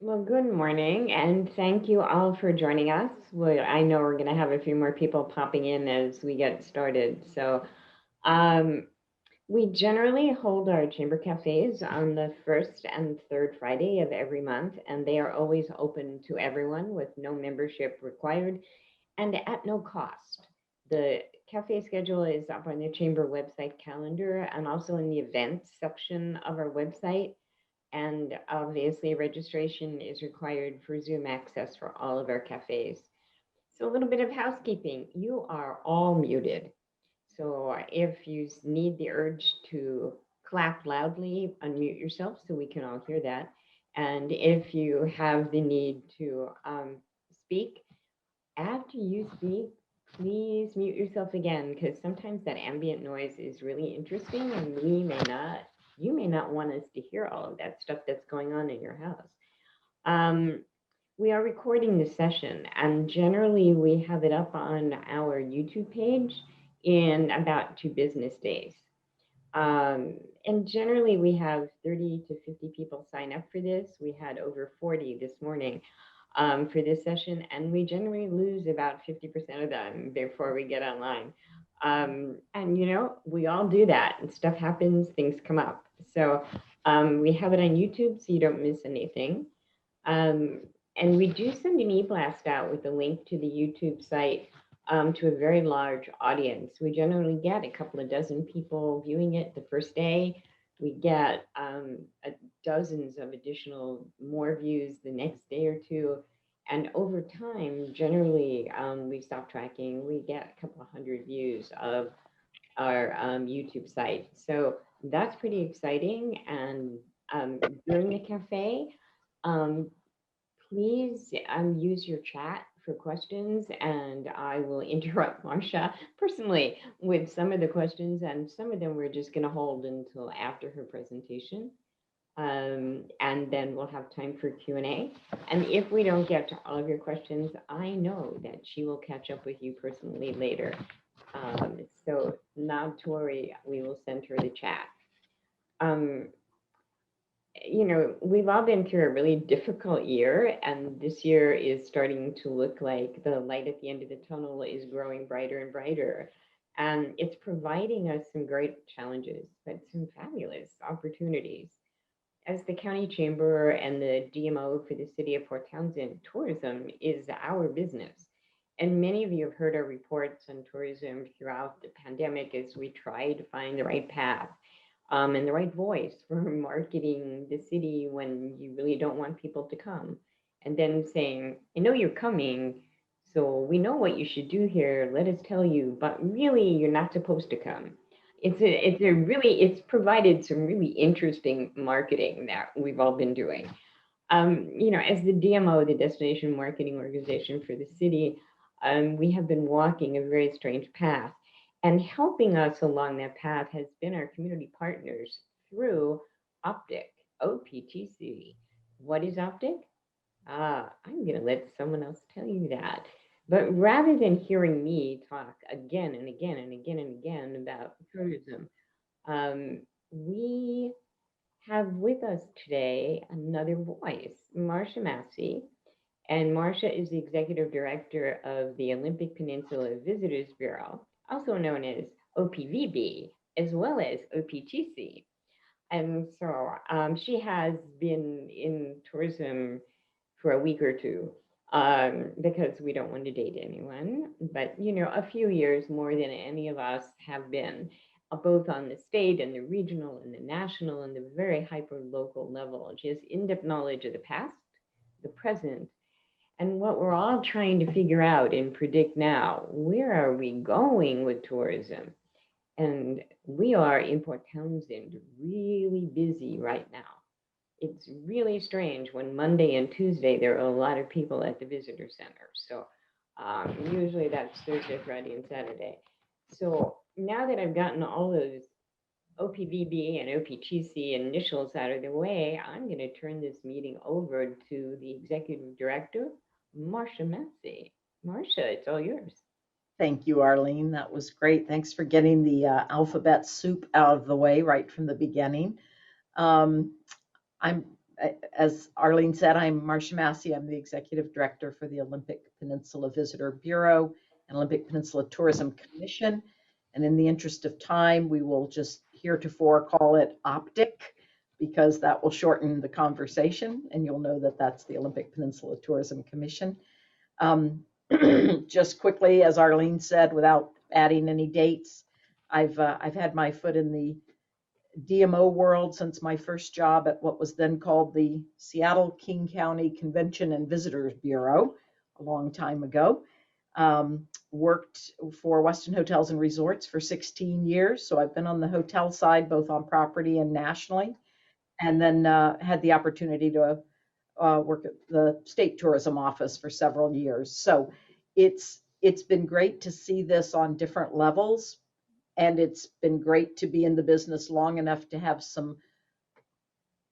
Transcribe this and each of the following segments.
Well, good morning, and thank you all for joining us. I know we're going to have a few more people popping in as we get started. Um, we generally hold our chamber cafes on the first and third Friday of every month, and they are always open to everyone with no membership required and at no cost. The cafe schedule is up on the chamber website calendar and also in the events section of our website. And obviously, registration is required for Zoom access for all of our cafes. So, a little bit of housekeeping. You are all muted. So, if you need the urge to clap loudly, unmute yourself so we can all hear that. And if you have the need to speak, after you speak, please mute yourself again because sometimes that ambient noise is really interesting and you may not want us to hear all of that stuff that's going on in your house. Um, we are recording the session and generally we have it up on our YouTube page in about 2 business days. And generally, we have 30 to 50 people sign up for this. We had over 40 this morning for this session, and we generally lose about 50% of them before we get online. And we all do that, and stuff happens, things come up. So we have it on YouTube so you don't miss anything. Um, and we do send an e-blast out with a link to the YouTube site to a very large audience. We generally get a couple of dozen people viewing it the first day. We get dozens of additional more views the next day or two. And over time, generally, we stop tracking. We get a couple of hundred views of our YouTube site. So that's pretty exciting. And during the cafe, um, please use your chat for questions, and I will interrupt Marcia personally with some of the questions, and some of them we're just going to hold until after her presentation. And then we'll have time for Q&A. And if we don't get to all of your questions, I know that she will catch up with you personally later. So not to worry, we will send her the chat. Um, we've all been through a really difficult year, and this year is starting to look like the light at the end of the tunnel is growing brighter and brighter. And it's providing us some great challenges, but some fabulous opportunities. As the county chamber and the DMO for the city of Port Townsend, tourism is our business. And many of you have heard our reports on tourism throughout the pandemic as we try to find the right path and the right voice for marketing the city when you really don't want people to come. And then saying, I know you're coming, so we know what you should do here. Let us tell you, but really, you're not supposed to come. It's provided some really interesting marketing that we've all been doing. As the DMO, the Destination Marketing Organization for the city, we have been walking a very strange path. And helping us along that path has been our community partners through Optic, OPTC. What is Optic? I'm going to let someone else tell you that. But rather than hearing me talk again and again and again and again about tourism, we have with us today another voice, Marcia Massey. And Marcia is the executive director of the Olympic Peninsula Visitors Bureau, also known as OPVB, as well as OPTC. And so she has been in tourism for a week or two because we don't want to date anyone, but a few years more than any of us have been, both on the state and the regional and the national and the very hyper local level. She has in-depth knowledge of the past, the present, and what we're all trying to figure out and predict now. Where are we going with tourism? And we are in Port Townsend really busy right now. It's really strange when Monday and Tuesday there are a lot of people at the visitor center. So usually that's Thursday, Friday, and Saturday. So now that I've gotten all those OPVB and OPTC initials out of the way, I'm going to turn this meeting over to the executive director, Marcia Massey. Marcia, it's all yours. Thank you, Arlene. That was great. Thanks for getting the alphabet soup out of the way right from the beginning. Um, I'm as Arlene said, I'm Marcia Massey. I'm the Executive Director for the Olympic Peninsula Visitor Bureau and Olympic Peninsula Tourism Commission. And in the interest of time, we will just heretofore call it OPTIC because that will shorten the conversation and you'll know that that's the Olympic Peninsula Tourism Commission. Just quickly, as Arlene said, without adding any dates, I've had my foot in the DMO world since my first job at what was then called the Seattle King County Convention and Visitors Bureau a long time ago. Worked for Westin Hotels and Resorts for 16 years. So I've been on the hotel side, both on property and nationally, and then had the opportunity to work at the state tourism office for several years. So it's been great to see this on different levels. And it's been great to be in the business long enough to have some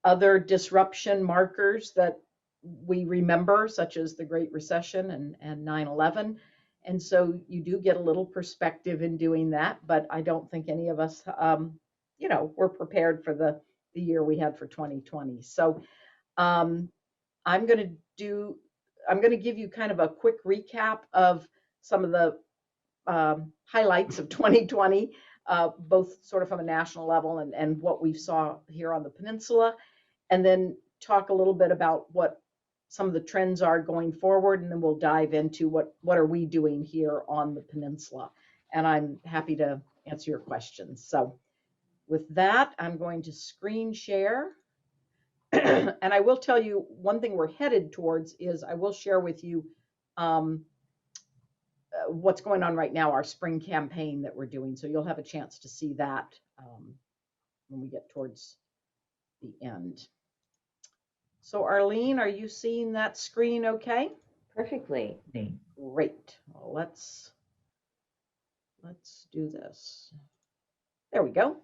other disruption markers that we remember, such as the Great Recession and 9/11. And so you do get a little perspective in doing that, but I don't think any of us, were prepared for the year we had for 2020. So I'm going to give you kind of a quick recap of some of the highlights of 2020, both sort of from a national level and what we saw here on the peninsula, and then talk a little bit about what some of the trends are going forward, and then we'll dive into what are we doing here on the peninsula. And I'm happy to answer your questions. So with that, I'm going to screen share. And I will tell you one thing we're headed towards is I will share with you what's going on right now, our spring campaign that we're doing. So you'll have a chance to see that when we get towards the end. So Arlene, are you seeing that screen okay? Perfectly. Great. Well, let's do this. There we go.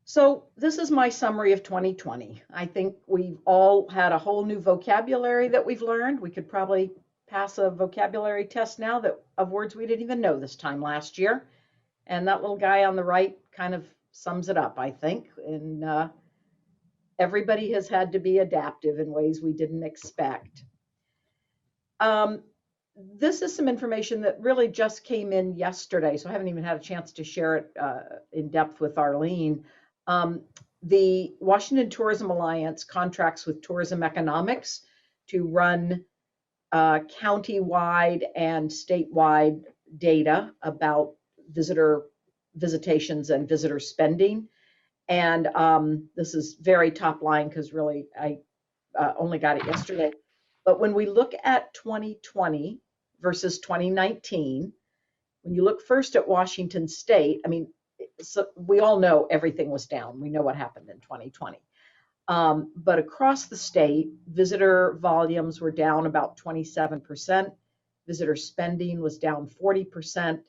So this is my summary of 2020. I think we've all had a whole new vocabulary that we've learned. We could probably pass a vocabulary test now of words we didn't even know this time last year. And that little guy on the right kind of sums it up, I think. And everybody has had to be adaptive in ways we didn't expect. This is some information that really just came in yesterday, so I haven't even had a chance to share it in depth with Arlene. The Washington Tourism Alliance contracts with Tourism Economics to run county-wide and statewide data about visitor visitations and visitor spending. And this is very top line because really I only got it yesterday. But when we look at 2020 versus 2019, when you look first at Washington State, I mean, so we all know everything was down. We know what happened in 2020. But across the state, visitor volumes were down about 27%. Visitor spending was down 40%.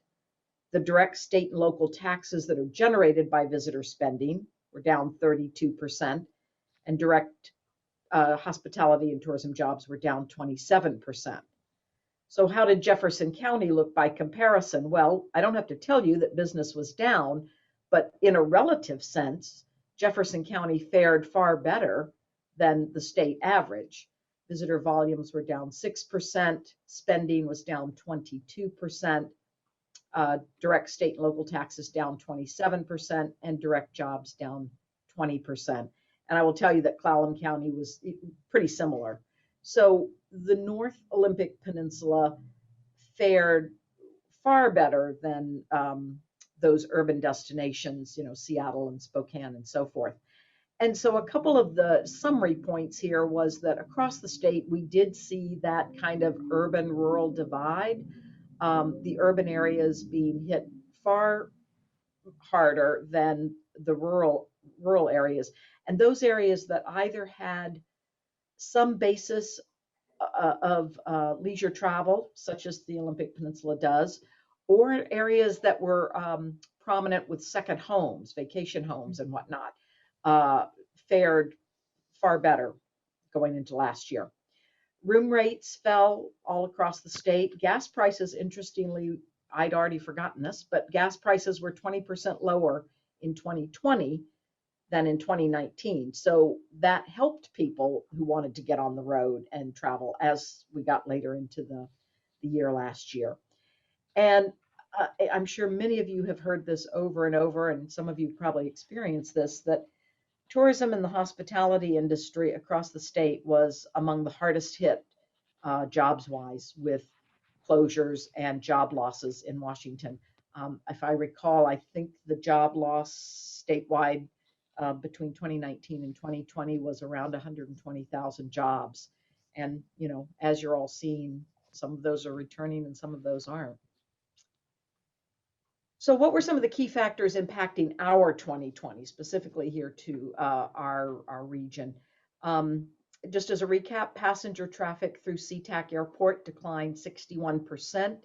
The direct state and local taxes that are generated by visitor spending were down 32%. And direct hospitality and tourism jobs were down 27%. So how did Jefferson County look by comparison? Well, I don't have to tell you that business was down, but in a relative sense, Jefferson County fared far better than the state average. Visitor volumes were down 6%, spending was down 22%, direct state and local taxes down 27%, and direct jobs down 20%. And I will tell you that Clallam County was pretty similar. So the North Olympic Peninsula fared far better than those urban destinations, Seattle and Spokane and so forth. And so a couple of the summary points here was that across the state, we did see that kind of urban-rural divide, the urban areas being hit far harder than the rural areas. And those areas that either had some basis of leisure travel, such as the Olympic Peninsula does, or areas that were prominent with second homes, vacation homes and whatnot, fared far better going into last year. Room rates fell all across the state. Gas prices, interestingly, I'd already forgotten this, but gas prices were 20% lower in 2020 than in 2019. So that helped people who wanted to get on the road and travel as we got later into the year last year. And I'm sure many of you have heard this over and over, and some of you probably experienced this, that tourism and the hospitality industry across the state was among the hardest hit jobs wise with closures and job losses in Washington. If I recall, I think the job loss statewide between 2019 and 2020 was around 120,000 jobs. And, you know, as you're all seeing, some of those are returning and some of those aren't. So what were some of the key factors impacting our 2020, specifically here to our region? Um, just as a recap, passenger traffic through SeaTac Airport declined 61%.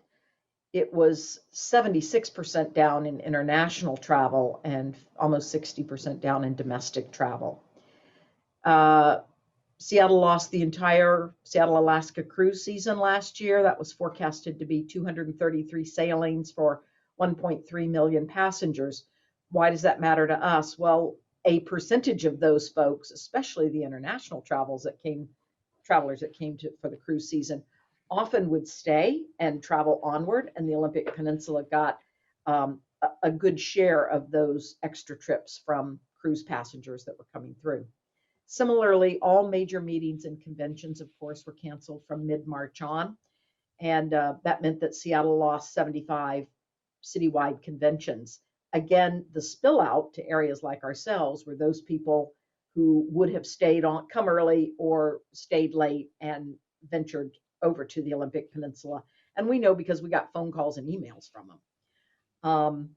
It was 76% down in international travel and almost 60% down in domestic travel. Seattle lost the entire Seattle-Alaska cruise season last year. That was forecasted to be 233 sailings for 1.3 million passengers. Why does that matter to us? Well, a percentage of those folks, especially the international travelers that came for the cruise season, often would stay and travel onward, and the Olympic Peninsula got a good share of those extra trips from cruise passengers that were coming through. Similarly, all major meetings and conventions, of course, were canceled from mid-March on, and that meant that Seattle lost 75 citywide conventions. Again, the spill out to areas like ourselves were those people who would have stayed on, come early or stayed late and ventured over to the Olympic Peninsula. And we know because we got phone calls and emails from them.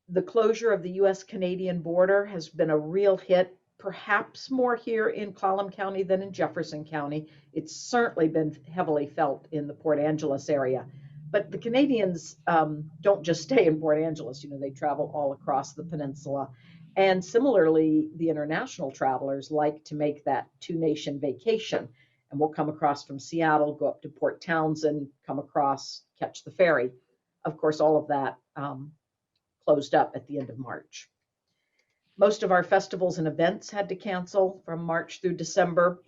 The closure of the US-Canadian border has been a real hit, perhaps more here in Colum County than in Jefferson County. It's certainly been heavily felt in the Port Angeles area. But the Canadians don't just stay in Port Angeles, you know, they travel all across the peninsula. And similarly, the international travelers like to make that two-nation vacation. And we'll come across from Seattle, go up to Port Townsend, come across, catch the ferry. Of course, all of that closed up at the end of March. Most of our festivals and events had to cancel from March through December.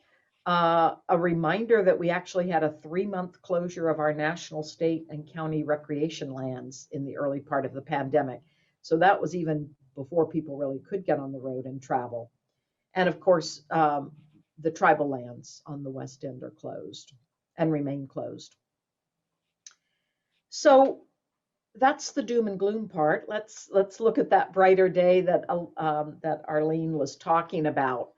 A reminder that we actually had a 3-month closure of our national, state, and county recreation lands in the early part of the pandemic. So that was even before people really could get on the road and travel. And of course, the tribal lands on the West End are closed and remain closed. So that's the doom and gloom part. Let's look at that brighter day that that Arlene was talking about.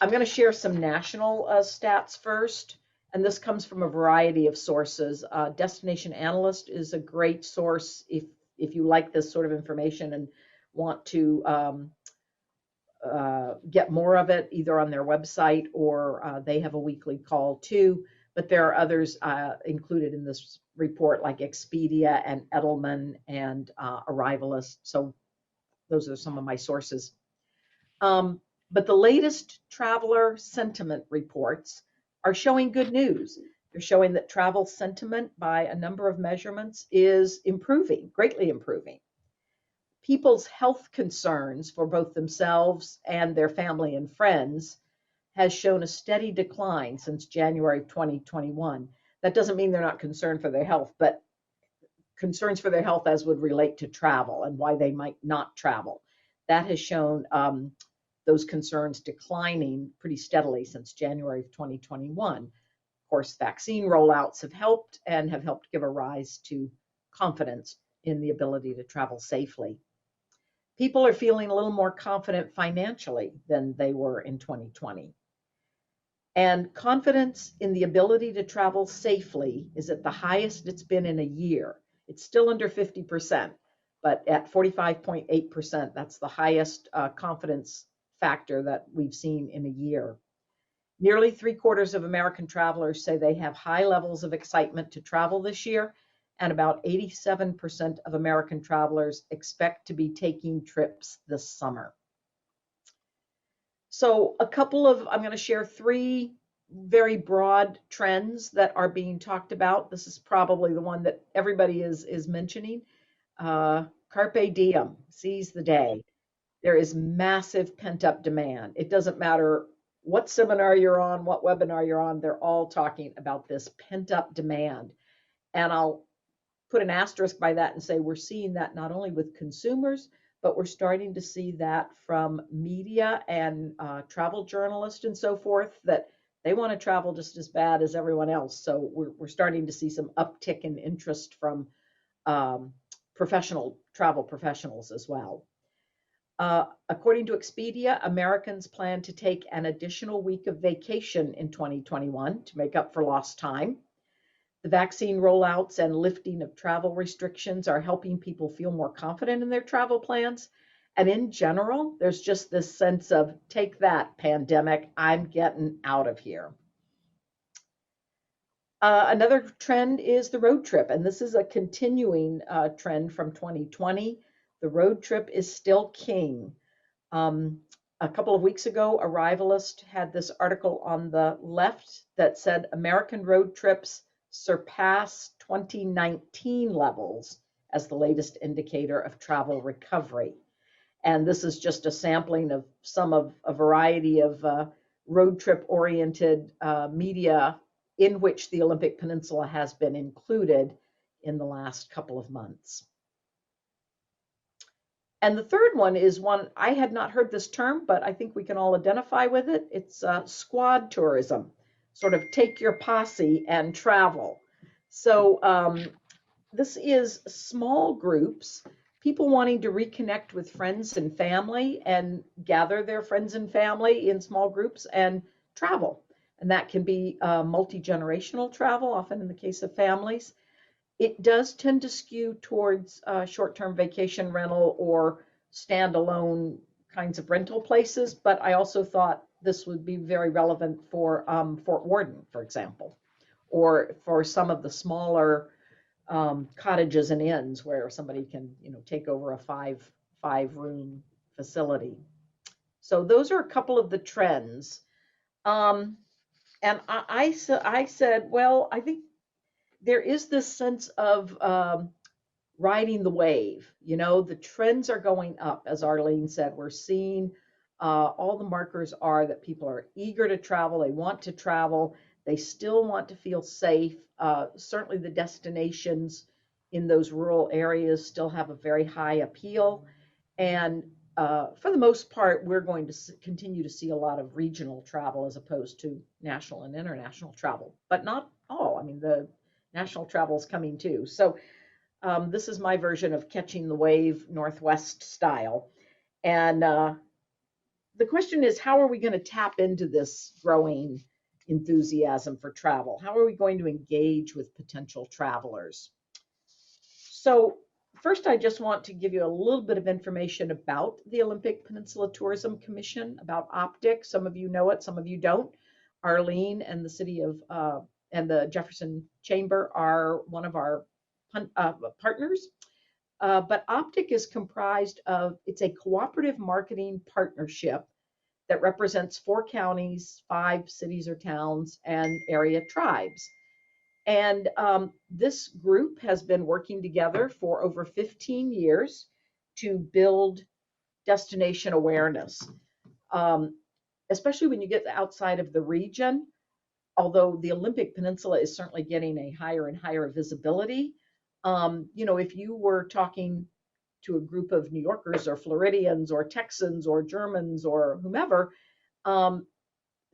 I'm going to share some national stats first, and this comes from a variety of sources. Destination Analyst is a great source if you like this sort of information and want to get more of it, either on their website or they have a weekly call too. But there are others included in this report, like Expedia and Edelman and Arrivalist. So those are some of my sources. But the latest traveler sentiment reports are showing good news. They're showing that travel sentiment by a number of measurements is improving, greatly improving. People's health concerns for both themselves and their family and friends has shown a steady decline since January of 2021. That doesn't mean they're not concerned for their health, but concerns for their health as would relate to travel and why they might not travel. That has shown those concerns declining pretty steadily since January of 2021. Of course, vaccine rollouts have helped and have helped give a rise to confidence in the ability to travel safely. People are feeling a little more confident financially than they were in 2020. And confidence in the ability to travel safely is at the highest it's been in a year. It's still under 50%, but at 45.8%, that's the highest confidence factor that we've seen in a year. Nearly 3/4 of American travelers say they have high levels of excitement to travel this year, and about 87% of American travelers expect to be taking trips this summer. So I'm going to share 3 very broad trends that are being talked about. This is probably the one that everybody is mentioning. Carpe diem, seize the day. there is massive pent-up demand. It doesn't matter what seminar you're on, what webinar you're on, they're all talking about this pent-up demand. And I'll put an asterisk by that and say we're seeing that not only with consumers, but we're starting to see that from media and travel journalists and so forth, that they want to travel just as bad as everyone else. So we're starting to see some uptick in interest from professional travel professionals as well. According to Expedia, Americans plan to take an additional week of vacation in 2021 to make up for lost time. The vaccine rollouts and lifting of travel restrictions are helping people feel more confident in their travel plans. And in general, there's just this sense of, take that, pandemic, I'm getting out of here. Another trend is the road trip, and this is a continuing trend from 2020. The road trip is still king. A couple of weeks ago, Arrivalist had this article on the left that said American road trips surpass 2019 levels as the latest indicator of travel recovery. And this is just a sampling of some of a variety of road trip oriented media in which the Olympic Peninsula has been included in the last couple of months. And the third one is one, I had not heard this term, but I think we can all identify with it. It's squad tourism, sort of take your posse and travel. So this is small groups, people wanting to reconnect with friends and family and gather their friends and family in small groups and travel. And that can be multi-generational travel, often in the case of families. It does tend to skew towards short-term vacation rental or standalone kinds of rental places, but I also thought this would be very relevant for Fort Worden, for example, or for some of the smaller cottages and inns where somebody can, take over a five-room facility. So those are a couple of the trends. And I said, well, I think there is this sense of riding the wave. The trends are going up, as Arlene said. We're seeing all the markers are that people are eager to travel. They want to travel. They still want to feel safe. Certainly the destinations in those rural areas still have a very high appeal. And for the most part, we're going to continue to see a lot of regional travel as opposed to national and international travel, but not all. I mean, the national travel is coming too. So this is my version of catching the wave Northwest style. And the question is, how are we going to tap into this growing enthusiasm for travel? How are we going to engage with potential travelers? So first, I just want to give you a little bit of information about the Olympic Peninsula Tourism Commission, about Optic. Some of you know it, some of you don't. Arlene and the city of and the Jefferson Chamber are one of our partners. But Optic is comprised of, it's a cooperative marketing partnership that represents 4 counties, 5 cities or towns, and area tribes. And this group has been working together for over 15 years to build destination awareness, especially when you get outside of the region. Although the Olympic Peninsula is certainly getting a higher and higher visibility, if you were talking to a group of New Yorkers or Floridians or Texans or Germans or whomever,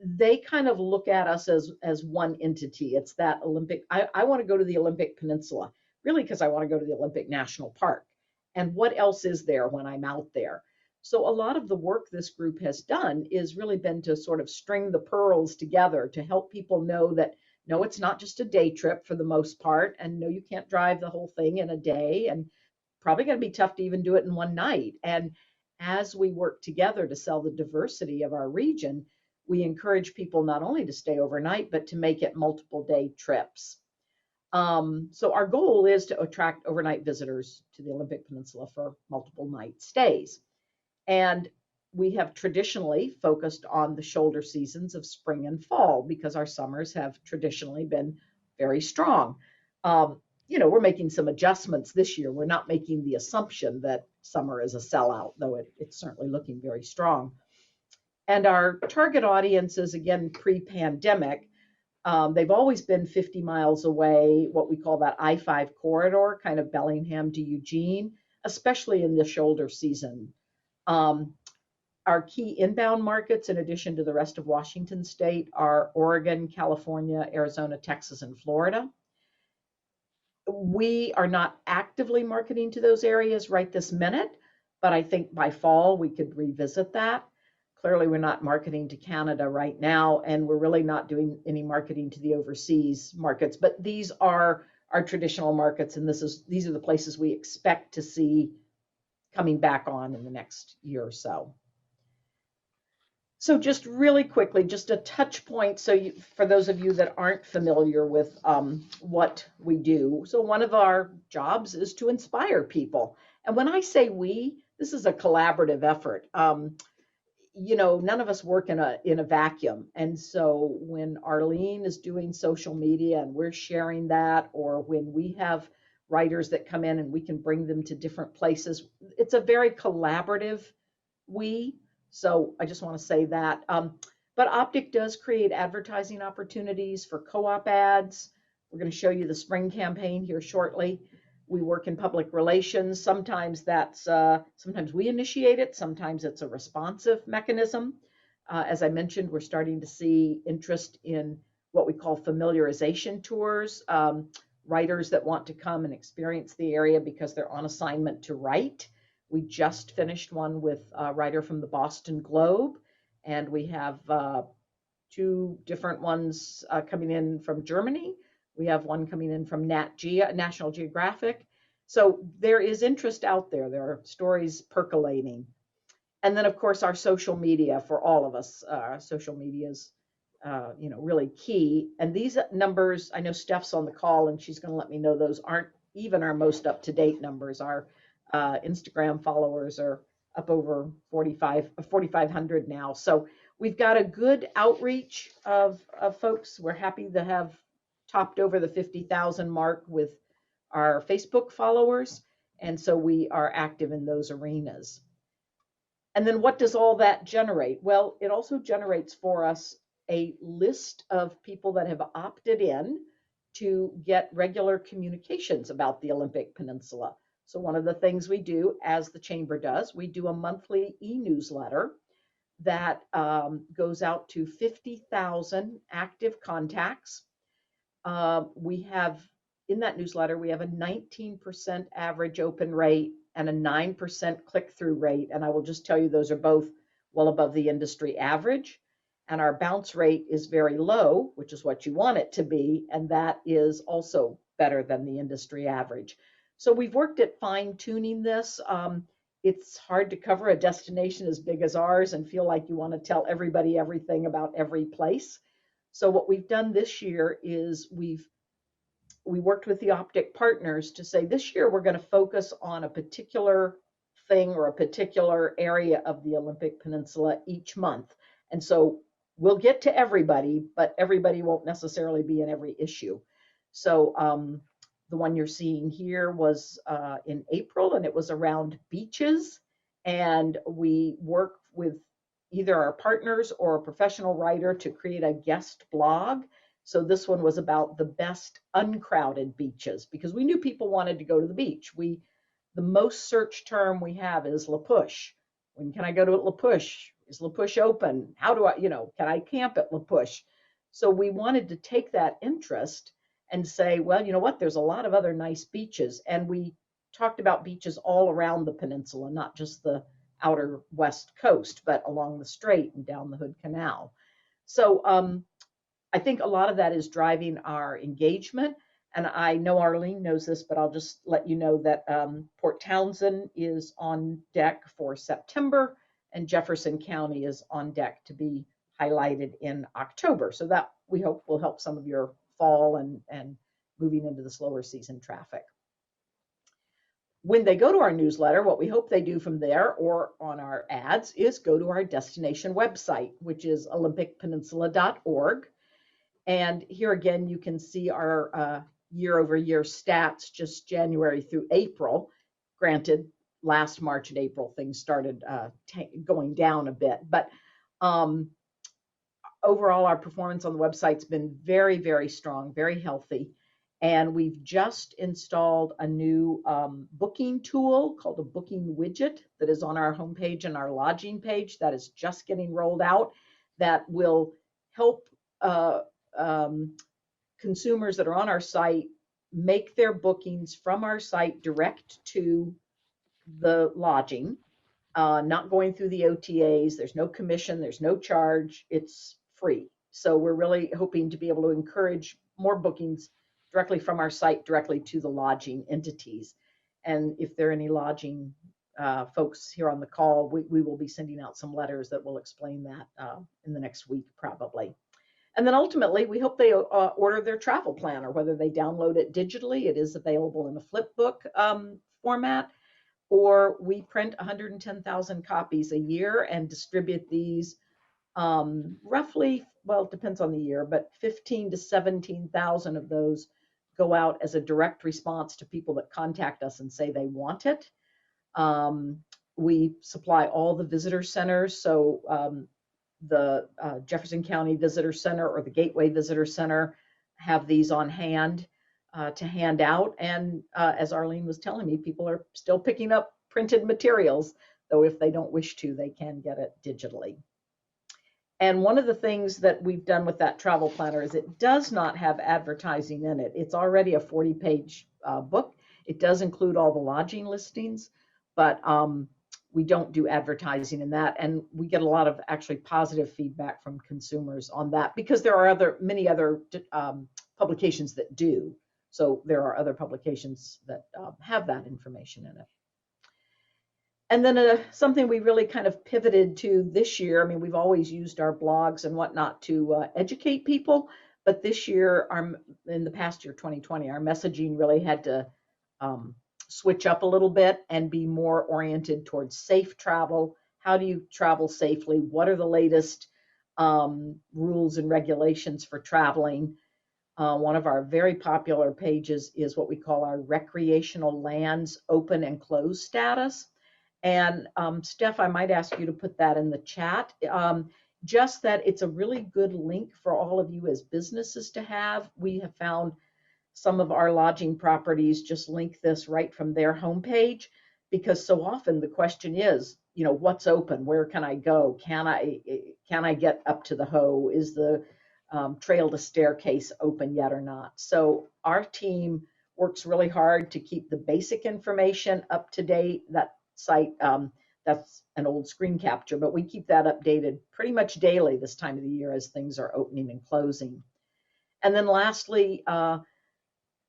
they kind of look at us as one entity. It's that Olympic, I want to go to the Olympic Peninsula, really because I want to go to the Olympic National Park. And what else is there when I'm out there? So a lot of the work this group has done is really been to sort of string the pearls together to help people know that, no, it's not just a day trip for the most part. And no, you can't drive the whole thing in a day, and probably going to be tough to even do it in one night. And as we work together to sell the diversity of our region, we encourage people not only to stay overnight, but to make it multiple day trips. So our goal is to attract overnight visitors to the Olympic Peninsula for multiple night stays. And we have traditionally focused on the shoulder seasons of spring and fall because our summers have traditionally been very strong. we're making some adjustments this year. We're not making the assumption that summer is a sellout, though it's certainly looking very strong. And our target audiences, again, pre-pandemic, they've always been 50 miles away, what we call that I-5 corridor, kind of Bellingham to Eugene, especially in the shoulder season. Our key inbound markets, in addition to the rest of Washington state, are Oregon, California, Arizona, Texas, and Florida. We are not actively marketing to those areas right this minute, but I think by fall we could revisit that. Clearly, we're not marketing to Canada right now, and we're really not doing any marketing to the overseas markets. But these are our traditional markets, and these are the places we expect to see coming back on in the next year or so. So just really quickly, just a touch point. So for those of you that aren't familiar with what we do, so one of our jobs is to inspire people. And when I say we, this is a collaborative effort. None of us work in a vacuum. And so when Arlene is doing social media and we're sharing that, or when we have writers that come in and we can bring them to different places, it's a very collaborative we. So I just want to say that. But Optic does create advertising opportunities for co-op ads. We're going to show you the spring campaign here shortly. We work in public relations. Sometimes sometimes we initiate it. Sometimes it's a responsive mechanism. As I mentioned, we're starting to see interest in what we call familiarization tours, writers that want to come and experience the area because they're on assignment to write. We just finished one with a writer from the Boston Globe, and we have 2 different ones coming in from Germany. We have one coming in from National Geographic. So there is interest out there. There are stories percolating. And then, of course, our social media for all of us. Social media is, really key. And these numbers, I know Steph's on the call, and she's going to let me know those aren't even our most up-to-date numbers. Our Instagram followers are up over 4,500 now. So we've got a good outreach of folks. We're happy to have topped over the 50,000 mark with our Facebook followers. And so we are active in those arenas. And then what does all that generate? Well, it also generates for us a list of people that have opted in to get regular communications about the Olympic Peninsula. So one of the things we do, as the Chamber does, we do a monthly e-newsletter that goes out to 50,000 active contacts. We have, in that newsletter, we have a 19% average open rate and a 9% click-through rate. And I will just tell you, those are both well above the industry average. And our bounce rate is very low, which is what you want it to be. And that is also better than the industry average. So we've worked at fine-tuning this. It's hard to cover a destination as big as ours and feel like you want to tell everybody everything about every place. So what we've done this year is we worked with the Optic partners to say, this year we're going to focus on a particular thing or a particular area of the Olympic Peninsula each month. And so we'll get to everybody, but everybody won't necessarily be in every issue. So the one you're seeing here was in April, and it was around beaches. And we work with either our partners or a professional writer to create a guest blog. So this one was about the best uncrowded beaches, because we knew people wanted to go to the beach. The most search term we have is La Push. When can I go to La Push? Is La Push open? How do I, can I camp at La Push? So we wanted to take that interest and say, well, you know what, there's a lot of other nice beaches. And we talked about beaches all around the peninsula, not just the outer west coast, but along the strait and down the Hood Canal. So I think a lot of that is driving our engagement. And I know Arlene knows this, but I'll just let you know that Port Townsend is on deck for September, and Jefferson County is on deck to be highlighted in October. So that, we hope, will help some of your fall and moving into the slower season traffic. When they go to our newsletter, what we hope they do from there or on our ads is go to our destination website, which is olympicpeninsula.org. And here again, you can see our year-over-year stats, just January through April. Granted, last March and April, things started going down a bit. But overall, our performance on the website's been very, very strong, very healthy. And we've just installed a new booking tool called a booking widget that is on our homepage and our lodging page that is just getting rolled out, that will help consumers that are on our site make their bookings from our site direct to the lodging, not going through the OTAs. There's no commission, there's no charge, it's free. So we're really hoping to be able to encourage more bookings directly from our site directly to the lodging entities. And if there are any lodging folks here on the call, we will be sending out some letters that will explain that in the next week probably. And then ultimately, we hope they order their travel planner, whether they download it digitally. It is available in a flip book format, or we print 110,000 copies a year and distribute these roughly, well, it depends on the year, but 15 to 17,000 of those go out as a direct response to people that contact us and say they want it. We supply all the visitor centers, so the Jefferson County Visitor Center or the Gateway Visitor Center have these on hand to hand out. And as Arlene was telling me, people are still picking up printed materials, though if they don't wish to, they can get it digitally. And one of the things that we've done with that travel planner is it does not have advertising in it. It's already a 40-page book. It does include all the lodging listings, but we don't do advertising in that. And we get a lot of actually positive feedback from consumers on that, because there are many other publications that do. So there are other publications that have that information in it. And then something we really kind of pivoted to this year. I mean, we've always used our blogs and whatnot to educate people, but this year, in the past year, 2020, our messaging really had to switch up a little bit and be more oriented towards safe travel. How do you travel safely? What are the latest rules and regulations for traveling? One of our very popular pages is what we call our recreational lands open and closed status. And Steph, I might ask you to put that in the chat. Just that it's a really good link for all of you as businesses to have. We have found some of our lodging properties just link this right from their homepage, because so often the question is, you know, what's open? Where can I go? Can I get up to the Ho? Is the trail to staircase open yet or not? So our team works really hard to keep the basic information up to date. That site, that's an old screen capture, but we keep that updated pretty much daily this time of the year as things are opening and closing. And then lastly,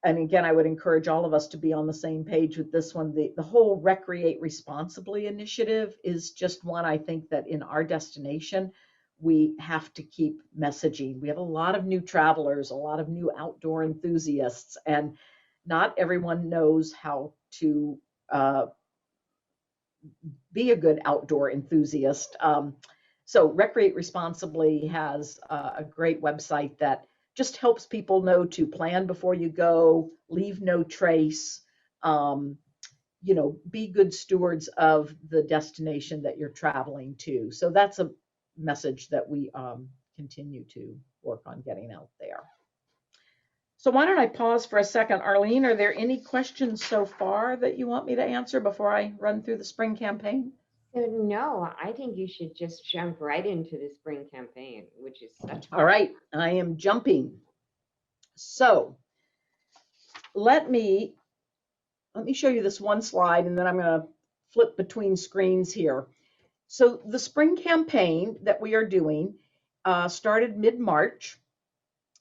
and again, I would encourage all of us to be on the same page with this one. The whole Recreate Responsibly initiative is just one, I think, that in our destination, we have to keep messaging. We have a lot of new travelers, a lot of new outdoor enthusiasts, and not everyone knows how to be a good outdoor enthusiast. So Recreate Responsibly has a great website that just helps people know to plan before you go, leave no trace, you know, be good stewards of the destination that you're traveling to. So that's a message that we continue to work on getting out there. So why don't I pause for a second. Arlene, are there any questions so far that you want me to answer before I run through the spring campaign? No, I think you should just jump right into the spring campaign, which is such fun. All right, I am jumping. So let me show you this one slide, and then I'm going to flip between screens here. So the spring campaign that we are doing started mid-March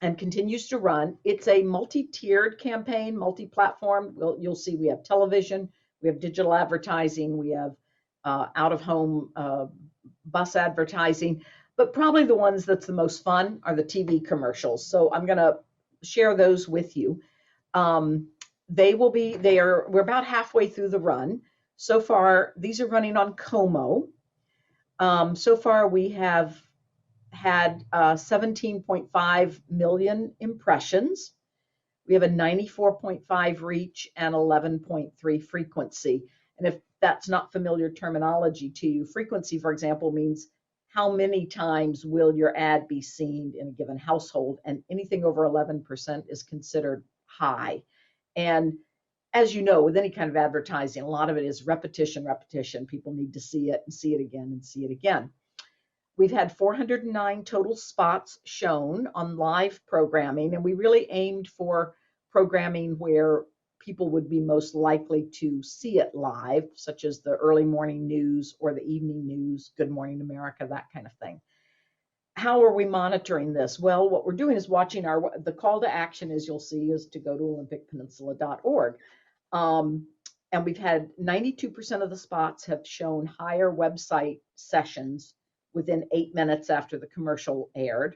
and continues to run. It's a multi-tiered campaign, multi-platform. You'll see we have television, we have digital advertising, we have out-of-home bus advertising, but probably the ones that's the most fun are the TV commercials. So I'm going to share those with you. We're about halfway through the run. So far, these are running on Como. So far, we have had 17.5 million impressions. We have a 94.5 reach and 11.3 frequency. And if that's not familiar terminology to you, frequency, for example, means how many times will your ad be seen in a given household, and anything over 11% is considered high. And as you know, with any kind of advertising, a lot of it is repetition, repetition. People need to see it and see it again and see it again. We've had 409 total spots shown on live programming, and we really aimed for programming where people would be most likely to see it live, such as the early morning news or the evening news, Good Morning America, that kind of thing. How are we monitoring this? Well, what we're doing is watching the call to action, as you'll see, is to go to olympicpeninsula.org. And we've had 92% of the spots have shown higher website sessions within 8 minutes after the commercial aired.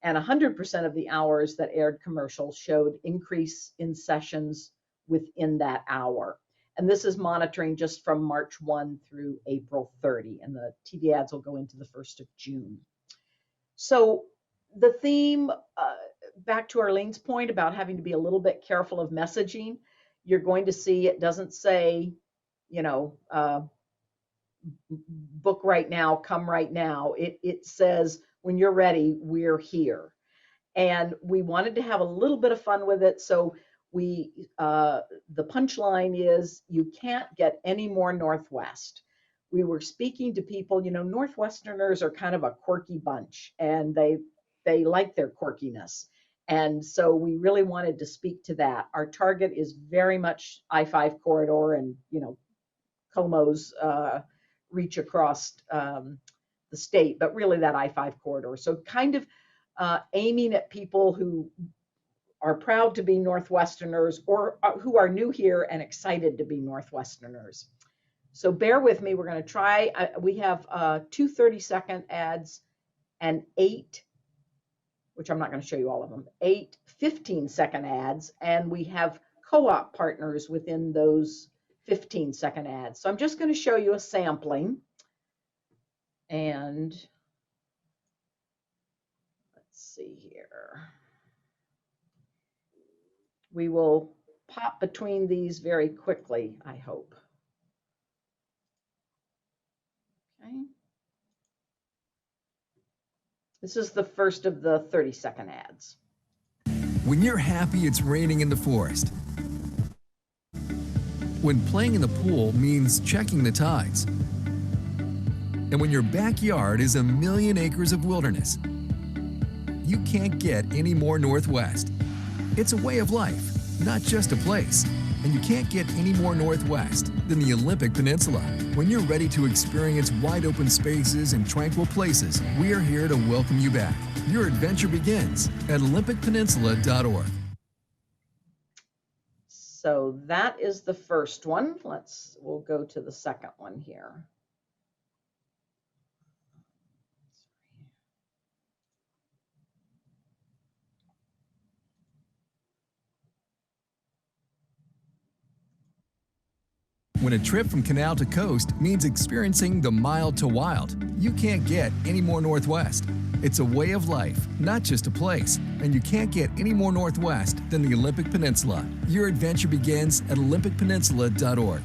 And 100% of the hours that aired commercials showed increase in sessions within that hour. And this is monitoring just from March 1 through April 30. And the TV ads will go into the 1st of June. So the theme, back to Arlene's point about having to be a little bit careful of messaging, you're going to see it doesn't say, you know, book right now, come right now. It says, when you're ready, we're here. And we wanted to have a little bit of fun with it. So the punchline is, you can't get any more Northwest. We were speaking to people, you know, Northwesterners are kind of a quirky bunch, and they like their quirkiness. And so we really wanted to speak to that. Our target is very much I-5 corridor and, you know, Como's reach across the state, but really that I-5 corridor. So kind of aiming at people who are proud to be Northwesterners or who are new here and excited to be Northwesterners. So bear with me, we're going to try, we have 2 30-second ads and 8, which I'm not going to show you all of them, 8 15-second ads, and we have co-op partners within those 15-second ads. So I'm just going to show you a sampling. And let's see here. We will pop between these very quickly, I hope. Okay. This is the first of the 30-second ads. When you're happy it's raining in the forest. When playing in the pool means checking the tides. And when your backyard is a million acres of wilderness. You can't get any more Northwest. It's a way of life, not just a place. And you can't get any more Northwest than the Olympic Peninsula. When you're ready to experience wide open spaces and tranquil places, we are here to welcome you back. Your adventure begins at olympicpeninsula.org. So that is the first one. We'll go to the second one here. When a trip from canal to coast means experiencing the mild to wild, you can't get any more Northwest. It's a way of life, not just a place, and you can't get any more Northwest than the Olympic Peninsula. Your adventure begins at olympicpeninsula.org.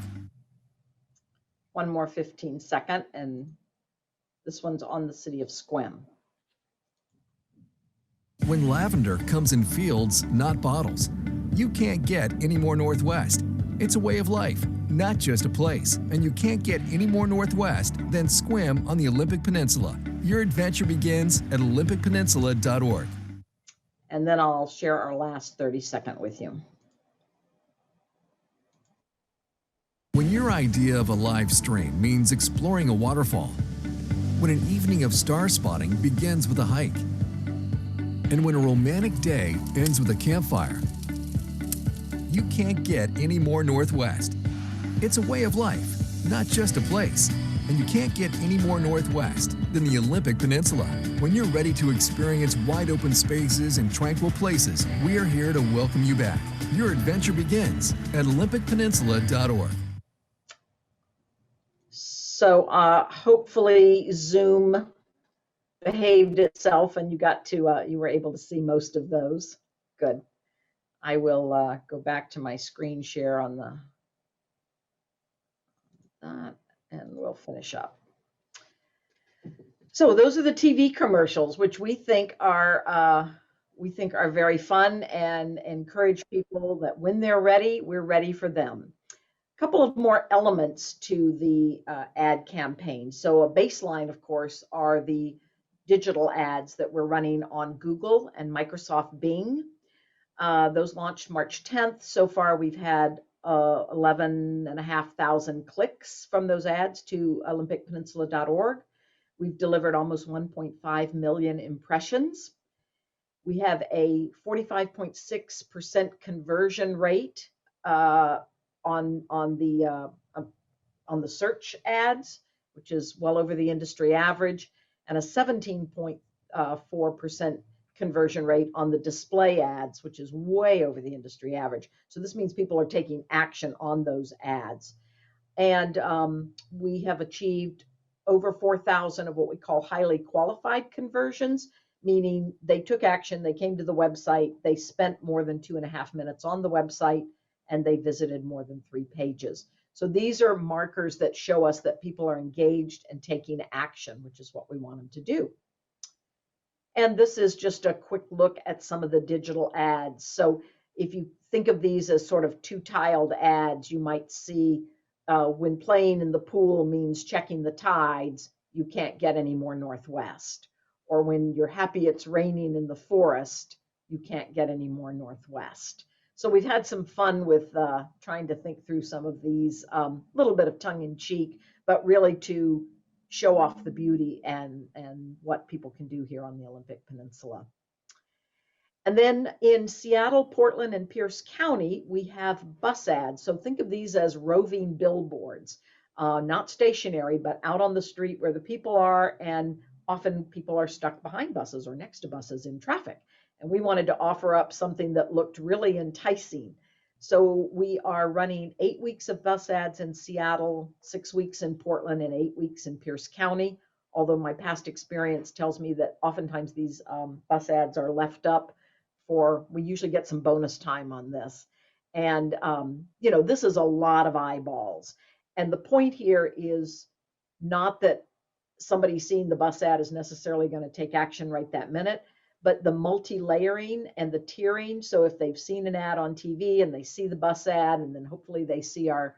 One more 15-second, and this one's on the city of Sequim. When lavender comes in fields, not bottles, you can't get any more Northwest. It's a way of life, not just a place, and you can't get any more Northwest than Sequim on the Olympic Peninsula. Your adventure begins at olympicpeninsula.org. And then I'll share our last 30-second with you. When your idea of a live stream means exploring a waterfall, when an evening of star spotting begins with a hike, and when a romantic day ends with a campfire, you can't get any more Northwest. It's a way of life, not just a place, and you can't get any more Northwest than the Olympic Peninsula. When you're ready to experience wide open spaces and tranquil places, we are here to welcome you back. Your adventure begins at olympicpeninsula.org. So hopefully Zoom behaved itself and you got to, you were able to see most of those. Good. I will go back to my screen share on that, and we'll finish up. So those are the TV commercials, which we think are very fun and encourage people that when they're ready, we're ready for them. A couple of more elements to the ad campaign. So a baseline, of course, are the digital ads that we're running on Google and Microsoft Bing. Those launched March 10th. So far, we've had 11,500 clicks from those ads to olympicpeninsula.org. We've delivered almost 1.5 million impressions. We have a 45.6% conversion rate on the search ads, which is well over the industry average, and a 17.4% conversion rate on the display ads, which is way over the industry average. So this means people are taking action on those ads. And we have achieved over 4,000 of what we call highly qualified conversions, meaning they took action, they came to the website, they spent more than 2.5 minutes on the website, and they visited more than 3 pages. So these are markers that show us that people are engaged and taking action, which is what we want them to do. And this is just a quick look at some of the digital ads. So if you think of these as sort of 2-tiled ads, you might see when playing in the pool means checking the tides, you can't get any more northwest. Or when you're happy it's raining in the forest, you can't get any more northwest. So we've had some fun with trying to think through some of these, little bit of tongue in cheek, but really to show off the beauty and what people can do here on the Olympic Peninsula. And then in Seattle, Portland, and Pierce County, we have bus ads. So think of these as roving billboards, not stationary, but out on the street where the people are, and often people are stuck behind buses or next to buses in traffic. And we wanted to offer up something that looked really enticing. So we are running 8 weeks of bus ads in Seattle, 6 weeks in Portland, and 8 weeks in Pierce County. Although my past experience tells me that oftentimes these bus ads are left up we usually get some bonus time on this. And, this is a lot of eyeballs. And the point here is not that somebody seeing the bus ad is necessarily going to take action right that minute, but the multi-layering and the tiering. So if they've seen an ad on TV and they see the bus ad, and then hopefully they see our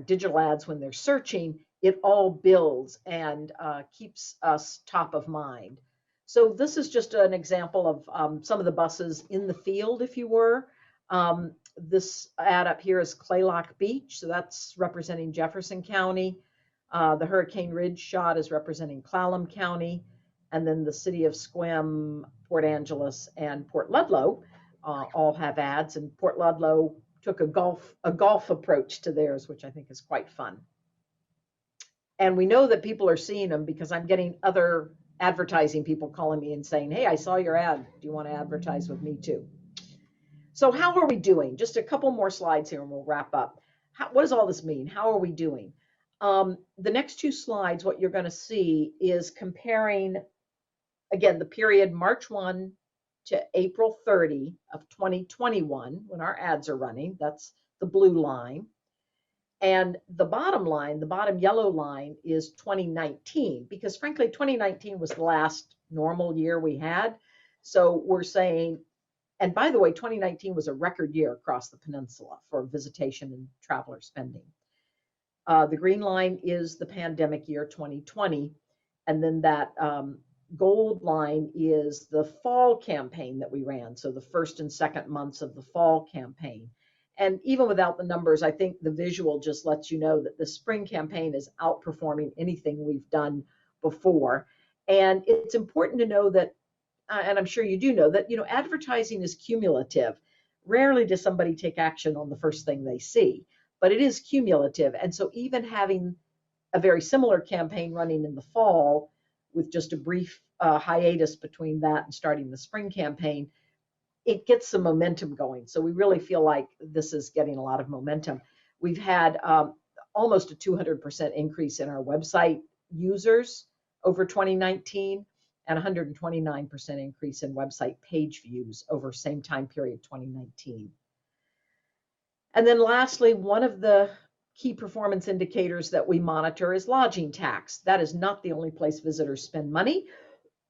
digital ads when they're searching, it all builds and keeps us top of mind. So this is just an example of some of the buses in the field, if you were. This ad up here is Claylock Beach, so that's representing Jefferson County. The Hurricane Ridge shot is representing Clallam County. And then the city of Sequim, Port Angeles, and Port Ludlow all have ads. And Port Ludlow took a golf approach to theirs, which I think is quite fun. And we know that people are seeing them because I'm getting other advertising people calling me and saying, hey, I saw your ad. Do you want to advertise with me too? So how are we doing? Just a couple more slides here and we'll wrap up. What does all this mean? How are we doing? The next 2 slides, what you're going to see is comparing, again, the period March 1 to April 30 of 2021, when our ads are running. That's the blue line. And the bottom line, the bottom yellow line, is 2019, because frankly, 2019 was the last normal year we had. So we're saying, and by the way, 2019 was a record year across the peninsula for visitation and traveler spending. The green line is the pandemic year 2020. And then that gold line is the fall campaign that we ran. So the first and second months of the fall campaign. And even without the numbers, I think the visual just lets you know that the spring campaign is outperforming anything we've done before. And it's important to know that, and I'm sure you do know that, advertising is cumulative. Rarely does somebody take action on the first thing they see, but it is cumulative. And so even having a very similar campaign running in the fall with just a brief hiatus between that and starting the spring campaign, it gets some momentum going. So we really feel like this is getting a lot of momentum. We've had almost a 200% increase in our website users over 2019. and 129% increase in website page views over same time period 2019. And then lastly, one of the key performance indicators that we monitor is lodging tax. That is not the only place visitors spend money,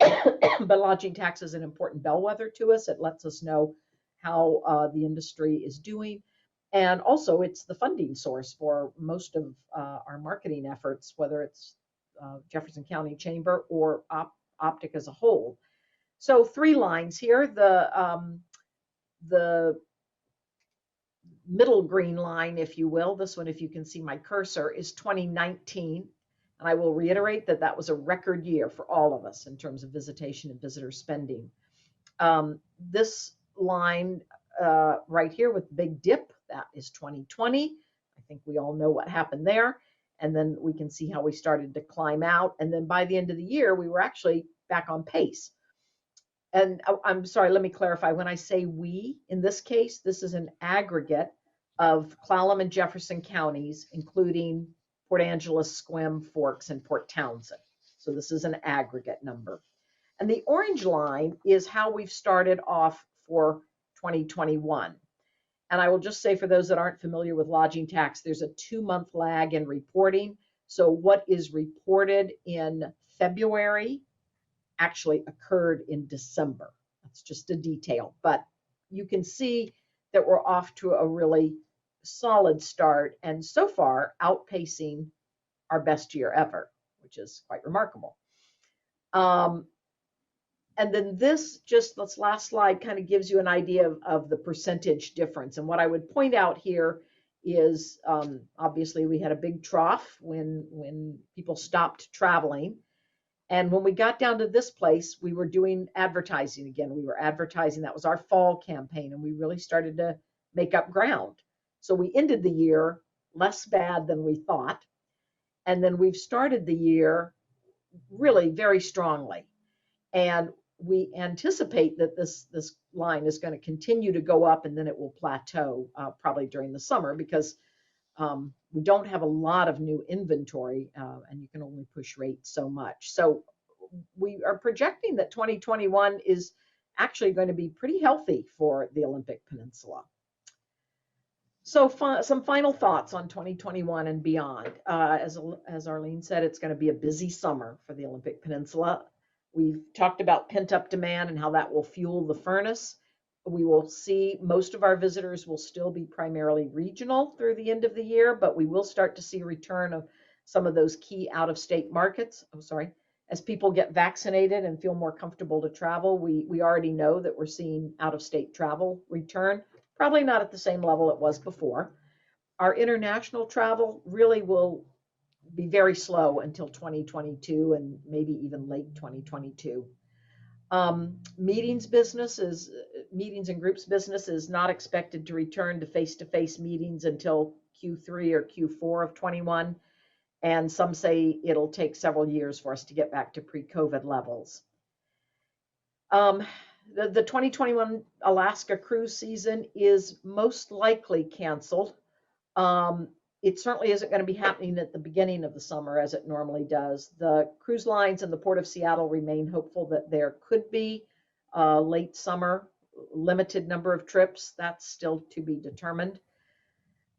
but lodging tax is an important bellwether to us. It lets us know how the industry is doing. And also it's the funding source for most of our marketing efforts, whether it's Jefferson County Chamber or Optic as a whole. So 3 lines here. The middle green line, if you will, this one, if you can see my cursor, is 2019. And I will reiterate that that was a record year for all of us in terms of visitation and visitor spending. This line right here with big dip, that is 2020. I think we all know what happened there. And then we can see how we started to climb out. And then by the end of the year, we were actually back on pace. And I'm sorry, let me clarify. When I say we, in this case, this is an aggregate of Clallam and Jefferson counties, including Port Angeles, Sequim, Forks, and Port Townsend. So this is an aggregate number. And the orange line is how we've started off for 2021. And I will just say, for those that aren't familiar with lodging tax, there's a 2-month lag in reporting. So what is reported in February actually occurred in December. That's just a detail, but you can see that we're off to a really solid start, and so far outpacing our best year ever, which is quite remarkable. And then this last slide kind of gives you an idea of the percentage difference. And what I would point out here is obviously we had a big trough when people stopped traveling. And when we got down to this place, we were doing advertising again. We were advertising. That was our fall campaign, and we really started to make up ground. So we ended the year less bad than we thought. And then we've started the year really very strongly. And we anticipate that this line is going to continue to go up, and then it will plateau probably during the summer, because we don't have a lot of new inventory, and you can only push rates so much. So we are projecting that 2021 is actually going to be pretty healthy for the Olympic Peninsula. So some final thoughts on 2021 and beyond. As Arlene said, it's going to be a busy summer for the Olympic Peninsula. We've talked about pent-up demand and how that will fuel the furnace. We will see most of our visitors will still be primarily regional through the end of the year, but we will start to see a return of some of those key out-of-state markets. As people get vaccinated and feel more comfortable to travel, we already know that we're seeing out-of-state travel return, probably not at the same level it was before. Our international travel really will be very slow until 2022 and maybe even late 2022. Meetings and groups business is not expected to return to face-to-face meetings until Q3 or Q4 of 21. And some say it'll take several years for us to get back to pre-COVID levels. The 2021 Alaska cruise season is most likely canceled. It certainly isn't going to be happening at the beginning of the summer as it normally does. The cruise lines and the Port of Seattle remain hopeful that there could be a late summer limited number of trips. That's still to be determined.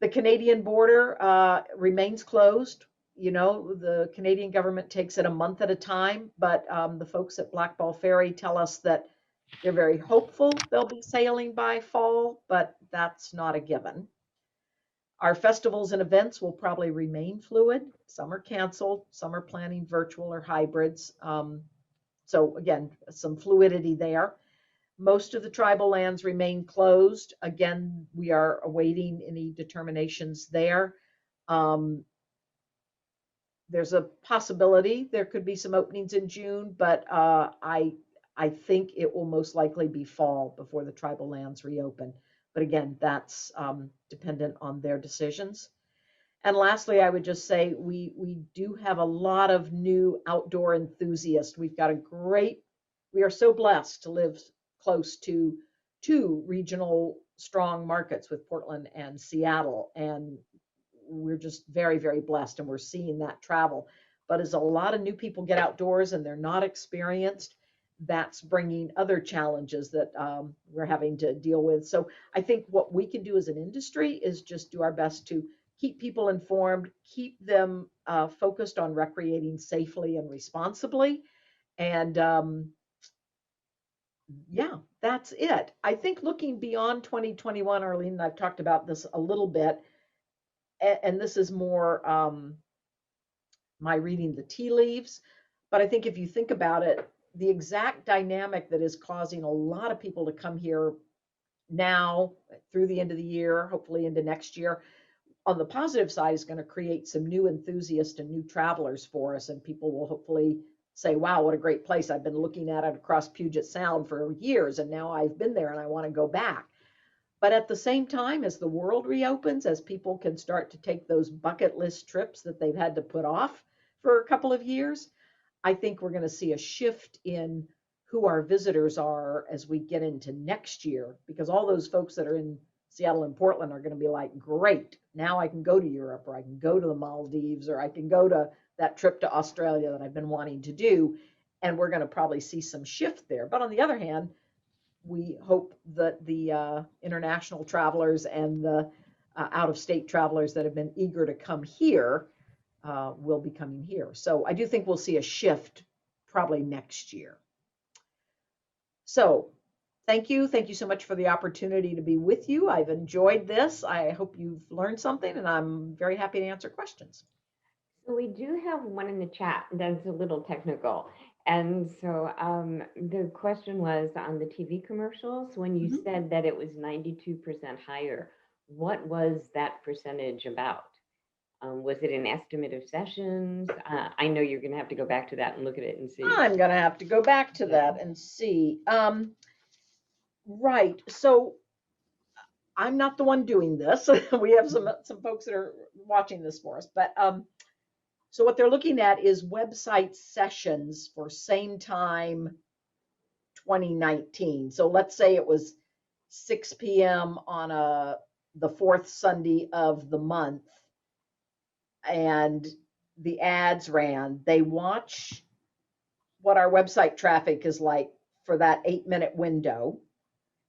The Canadian border remains closed. You know, the Canadian government takes it a month at a time, but the folks at Blackball Ferry tell us that they're very hopeful they'll be sailing by fall, but that's not a given. Our festivals and events will probably remain fluid. Some are canceled, some are planning virtual or hybrids. So again, some fluidity there. Most of the tribal lands remain closed. Again, we are awaiting any determinations there. There's a possibility there could be some openings in June, but I think it will most likely be fall before the tribal lands reopen. But again, that's dependent on their decisions. And lastly, I would just say we do have a lot of new outdoor enthusiasts. We are so blessed to live close to 2 regional strong markets with Portland and Seattle. And we're just very, very blessed, and we're seeing that travel. But as a lot of new people get outdoors and they're not experienced, that's bringing other challenges that we're having to deal with. So I think what we can do as an industry is just do our best to keep people informed, keep them focused on recreating safely and responsibly. And yeah, that's it. I think looking beyond 2021, Arlene, and I've talked about this a little bit, and this is more my reading the tea leaves. But I think if you think about it, the exact dynamic that is causing a lot of people to come here now through the end of the year, hopefully into next year, on the positive side is going to create some new enthusiasts and new travelers for us. And people will hopefully say, wow, what a great place. I've been looking at it across Puget Sound for years, and now I've been there and I want to go back. But at the same time, as the world reopens, as people can start to take those bucket list trips that they've had to put off for a couple of years, I think we're going to see a shift in who our visitors are as we get into next year, because all those folks that are in Seattle and Portland are going to be like, great, now I can go to Europe, or I can go to the Maldives, or I can go to that trip to Australia that I've been wanting to do. And we're going to probably see some shift there. But on the other hand, we hope that the international travelers and the out-of-state travelers that have been eager to come here will be coming here. So I do think we'll see a shift probably next year. So thank you. Thank you so much for the opportunity to be with you. I've enjoyed this. I hope you've learned something, and I'm very happy to answer questions. So we do have one in the chat that's a little technical. And so the question was on the TV commercials, when you said that it was 92% higher, what was that percentage about? Was it an estimate of sessions? I know you're going to have to go back to that and look at it and see. I'm going to have to go back to that and see. Right. So I'm not the one doing this. We have some folks that are watching this for us. But so what they're looking at is website sessions for same time 2019. So let's say it was 6 p.m. on the fourth Sunday of the month, and the ads ran. They watch what our website traffic is like for that 8-minute window,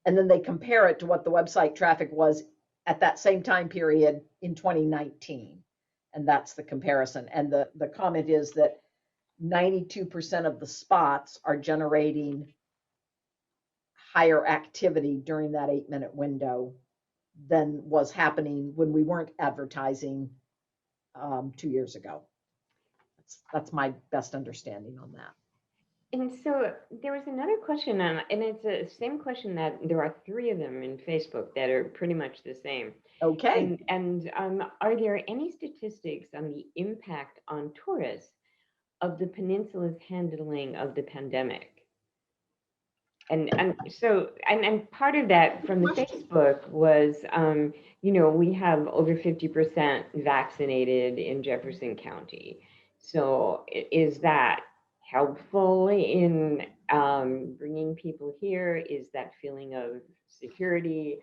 and then they compare it to what the website traffic was at that same time period in 2019. And that's the comparison. And the comment is that 92% of the spots are generating higher activity during that 8-minute window than was happening when we weren't advertising 2 years ago. That's my best understanding on that. And so there was another question, and it's the same question that there are 3 of them in Facebook that are pretty much the same. Okay. And are there any statistics on the impact on tourists of the peninsula's handling of the pandemic? And so part of that from the Facebook was, we have over 50% vaccinated in Jefferson County. So is that helpful in bringing people here? Is that feeling of security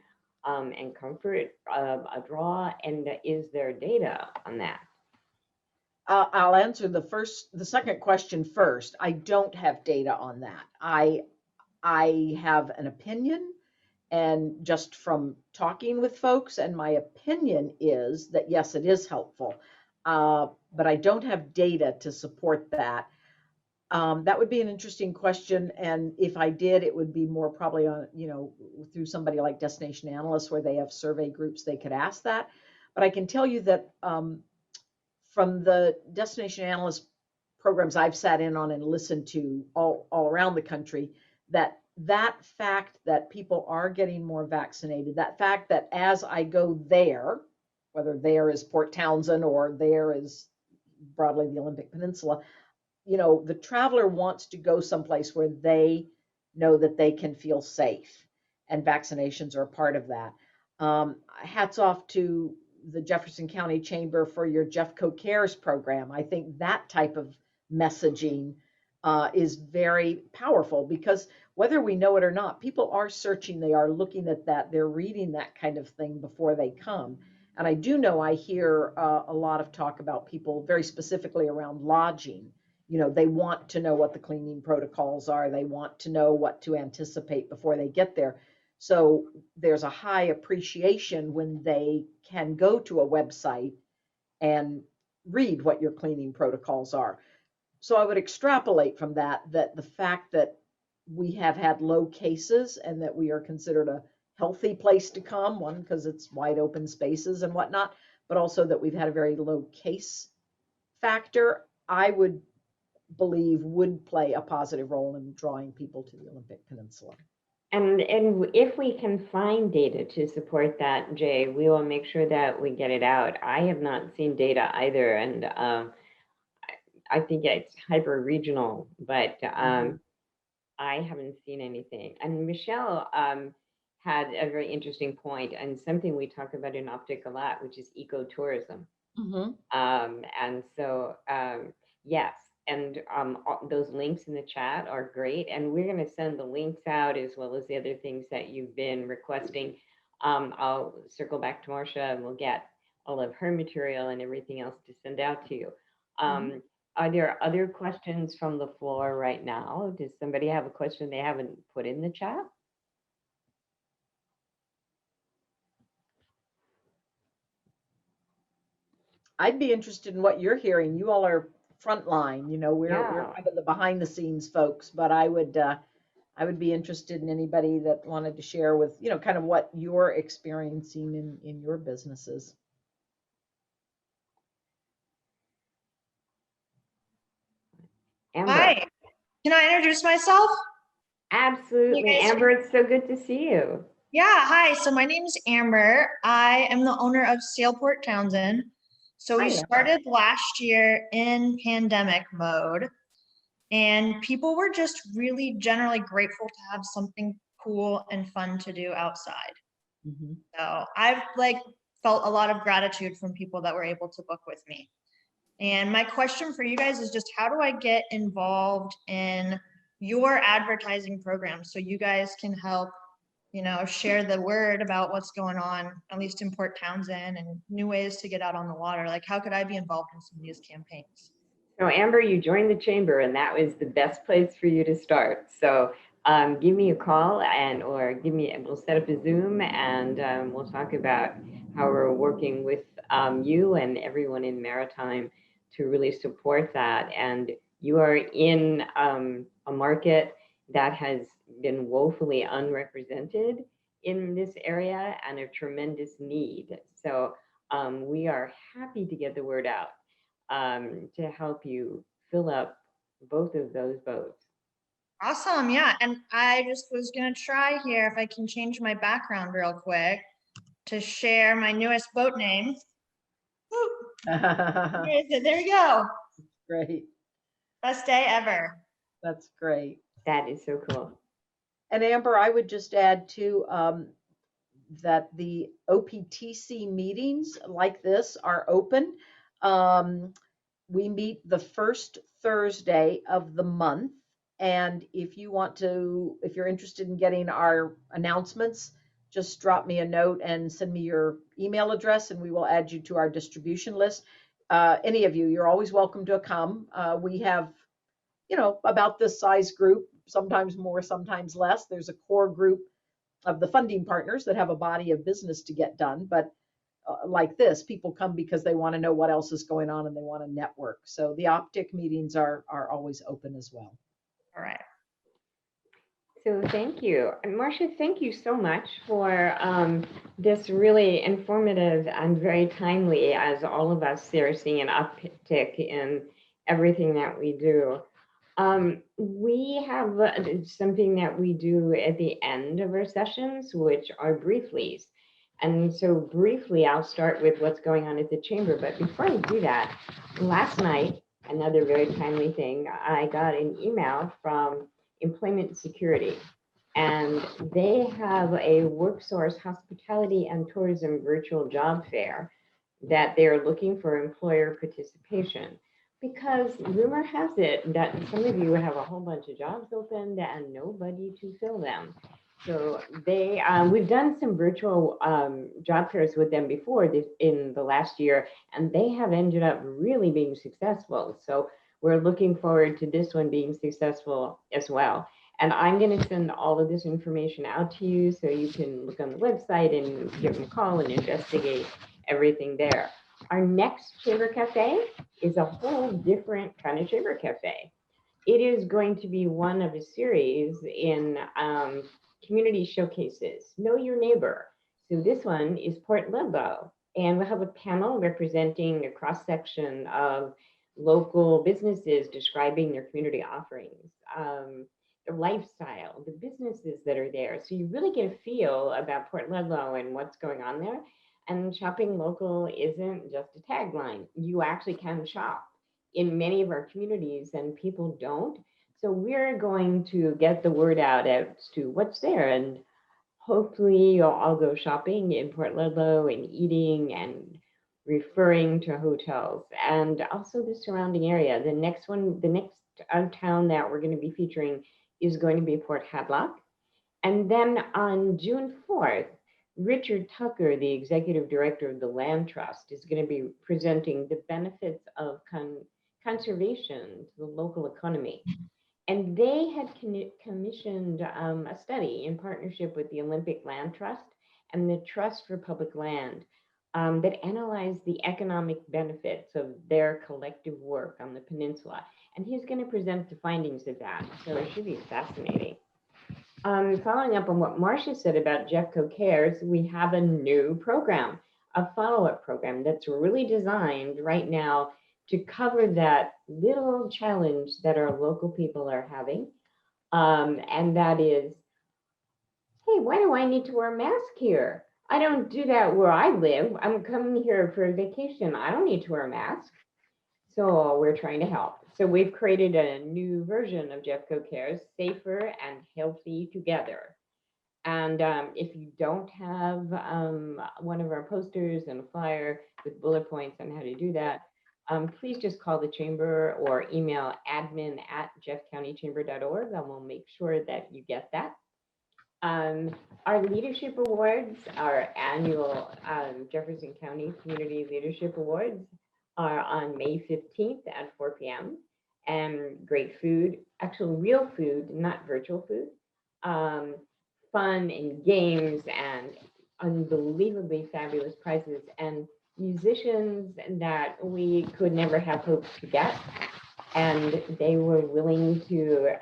and comfort a draw? And is there data on that? I'll answer the second question first. I don't have data on that. I have an opinion, and just from talking with folks, and my opinion is that yes, it is helpful, but I don't have data to support that. That would be an interesting question, and if I did, it would be more probably on, through somebody like Destination Analysts, where they have survey groups they could ask that. But I can tell you that from the Destination Analyst programs I've sat in on and listened to all around the country, that fact that people are getting more vaccinated, that fact that as I go there, whether there is Port Townsend or there is broadly the Olympic Peninsula, the traveler wants to go someplace where they know that they can feel safe, and vaccinations are a part of that. Hats off to the Jefferson County Chamber for your Jeffco Cares program. I think that type of messaging is very powerful, because whether we know it or not, people are searching, they are looking at that, they're reading that kind of thing before they come. And I do know I hear a lot of talk about people very specifically around lodging they want to know what the cleaning protocols are. They want to know what to anticipate before they get there. So there's a high appreciation when they can go to a website and read what your cleaning protocols are. So I would extrapolate from that, that the fact that we have had low cases and that we are considered a healthy place to come, one, because it's wide open spaces and whatnot, but also that we've had a very low case factor, I would believe would play a positive role in drawing people to the Olympic Peninsula. And if we can find data to support that, Jay, we will make sure that we get it out. I have not seen data either, and I think it's hyper regional, but I haven't seen anything. And Michelle had a very interesting point, and something we talk about in Optic a lot, which is ecotourism. And so, yes, and those links in the chat are great. And we're going to send the links out as well as the other things that you've been requesting. I'll circle back to Marcia and we'll get all of her material and everything else to send out to you. Are there other questions from the floor right now? Does somebody have a question they haven't put in the chat? I'd be interested in what you're hearing. You all are frontline, we're kind of the behind the scenes folks, but I would be interested in anybody that wanted to share with, kind of what you're experiencing in your businesses. Amber. Hi, can I introduce myself? Absolutely, Amber, it's so good to see you. Yeah, hi, so my name is Amber. I am the owner of Sailport Townsend. So we started last year in pandemic mode, and people were just really generally grateful to have something cool and fun to do outside. So I've felt a lot of gratitude from people that were able to book with me. And my question for you guys is just, how do I get involved in your advertising program so you guys can help, share the word about what's going on, at least in Port Townsend, and new ways to get out on the water? Like, how could I be involved in some of these campaigns? So Amber, you joined the chamber and that was the best place for you to start. So give me a call we'll set up a Zoom and we'll talk about how we're working with you and everyone in Maritime to really support that. And you are in a market that has been woefully unrepresented in this area and a tremendous need. So we are happy to get the word out to help you fill up both of those boats. Awesome, yeah. And I just was gonna try here if I can change my background real quick to share my newest boat name. There we go. Great. Best day ever. That's great. That is so cool. And Amber, I would just add too that the OPTC meetings like this are open. We meet the first Thursday of the month. And if you're interested in getting our announcements, just drop me a note and send me your email address and we will add you to our distribution list. Any of you, you're always welcome to come. We have, about this size group, sometimes more, sometimes less. There's a core group of the funding partners that have a body of business to get done. But like this, people come because they want to know what else is going on and they want to network. So the Optic meetings are always open as well. All right. So thank you. And Marcia, thank you so much for this really informative and very timely, as all of us are seeing an uptick in everything that we do. We have something that we do at the end of our sessions, which are brieflies. And so briefly, I'll start with what's going on at the chamber. But before I do that, last night, another very timely thing, I got an email from Employment Security, and they have a WorkSource hospitality and tourism virtual job fair that they're looking for employer participation, because rumor has it that some of you have a whole bunch of jobs opened and nobody to fill them. So we've done some virtual job fairs with them before in the last year, and they have ended up really being successful. So we're looking forward to this one being successful as well. And I'm going to send all of this information out to you so you can look on the website and give them a call and investigate everything there. Our next Chamber Cafe is a whole different kind of Chamber Cafe. It is going to be one of a series in community showcases. Know your neighbor. So this one is Port Ludlow, and we'll have a panel representing a cross section of local businesses describing their community offerings, their lifestyle, the businesses that are there. So you really get a feel about Port Ludlow and what's going on there. And shopping local isn't just a tagline. You actually can shop in many of our communities and people don't. So we're going to get the word out as to what's there, and hopefully you'll all go shopping in Port Ludlow and eating and referring to hotels and also the surrounding area. The next town that we're going to be featuring is going to be Port Hadlock. And then on June 4th, Richard Tucker, the executive director of the Land Trust, is going to be presenting the benefits of conservation to the local economy. And they had commissioned a study in partnership with the Olympic Land Trust and the Trust for Public Land that analyzed the economic benefits of their collective work on the peninsula. And he's going to present the findings of that. So it should be fascinating. Following up on what Marcia said about Jeffco Cares, we have a new program, a follow-up program that's really designed right now to cover that little challenge that our local people are having. And that is, hey, why do I need to wear a mask here? I don't do that where I live. I'm coming here for a vacation. I don't need to wear a mask. So we're trying to help. So we've created a new version of Jeffco Cares, Safer and Healthy Together. And if you don't have one of our posters and a flyer with bullet points on how to do that, please just call the chamber or email admin@jeffcountychamber.org, and we'll make sure that you get that. Our leadership awards, our annual Jefferson County Community Leadership Awards, are on May 15th at 4 p.m. And great food, actual real food, not virtual food, fun and games and unbelievably fabulous prizes and musicians that we could never have hoped to get. And they were willing to